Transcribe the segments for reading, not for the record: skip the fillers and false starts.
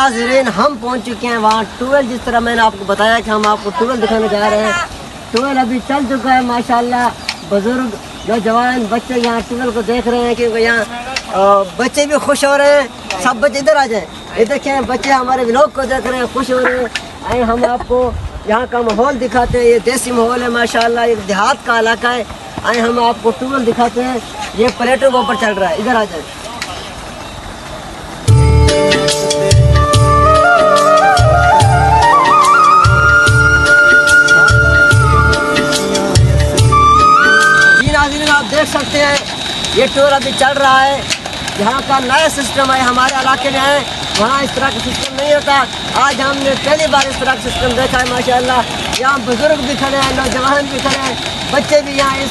नाज़रीन, हम पहुंच चुके हैं वहाँ ट्यूबवेल। जिस तरह मैंने आपको बताया कि हम आपको ट्यूबवेल दिखाने जा रहे हैं। ट्यूबवेल अभी चल चुका है माशाल्लाह। बुजुर्ग, नौजवान, बच्चे यहाँ ट्यूबवेल को देख रहे हैं, क्योंकि यहाँ बच्चे भी खुश हो रहे हैं। सब बच्चे इधर आ जाएं, इधर क्या बच्चे हमारे व्लॉग को देख रहे हैं, खुश हो रहे हैं। आए हम आपको यहाँ का माहौल दिखाते हैं। ये देसी माहौल है माशाल्लाह, एक देहात का इलाका है। आए हम आपको ट्यूबवेल दिखाते हैं। ये प्लेटों के ऊपर चल रहा है, इधर आ जाए। आप देख सकते हैं ये टूर अभी चल रहा है। यहाँ का नया सिस्टम है, हमारे इलाके में है, वहाँ इस तरह का सिस्टम नहीं होता। आज हमने पहली बार इस तरह का सिस्टम देखा है माशाल्लाह। यहाँ बुजुर्ग भी खड़े हैं, नौजवान भी खड़े हैं, बच्चे भी यहाँ इस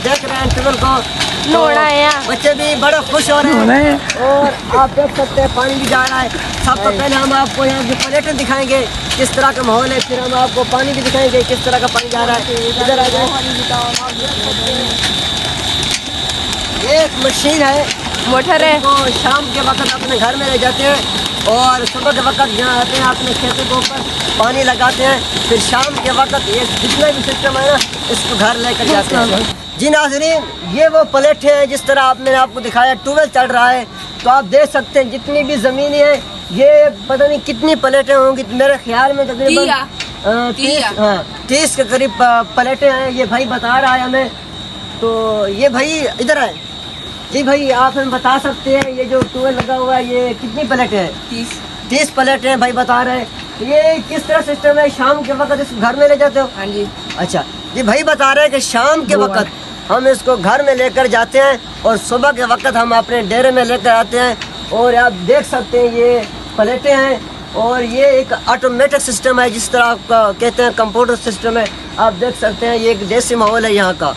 देख रहे हैं टूर को। तो बच्चे भी बड़े खुश हो रहे हैं। और आप देख सकते हैं पानी भी जा रहा है। सबसे पहले हम आपको यहाँ की प्लेटें दिखाएंगे, किस तरह का माहौल है। फिर हम आपको पानी भी दिखाएंगे, किस तरह का पानी जा रहा है। इधर आ जाए। ये एक मशीन है, मोटर है, वो शाम के वक्त अपने घर में ले जाते हैं और सुबह के वक्त यहाँ आते हैं, अपने खेतों के ऊपर पानी लगाते हैं। फिर शाम के वक्त ये जितना भी सिस्टम है ना, इसको घर लेकर जाते हैं। जी नाज़रीन, ये वो प्लेट है जिस तरह मैंने आपको दिखाया। ट्यूबवेल चल रहा है तो आप देख सकते हैं जितनी भी ज़मीन है, ये पता नहीं कितनी प्लेटें होंगी। मेरे ख्याल में तकरीबन 30 के करीब प्लेटें हैं। ये भाई बता रहा है हमें। तो ये भाई इधर आए। जी भाई, आप हमें बता सकते हैं ये जो ट्यूबवेल लगा हुआ है ये कितनी प्लेटें हैं? 30 प्लेटें हैं भाई बता रहे हैं। ये किस तरह सिस्टम है, शाम के वक्त इसको घर में ले जाते हो? हाँ जी। अच्छा जी, भाई बता रहे हैं कि शाम के वक्त हम इसको घर में लेकर जाते हैं और सुबह के वक्त हम अपने डेरे में लेकर आते हैं। और आप देख सकते हैं ये प्लेटें हैं और ये एक ऑटोमेटिक सिस्टम है, जिस तरह आप कहते हैं कंप्यूटर सिस्टम है। आप देख सकते हैं ये एक देसी माहौल है यहाँ का।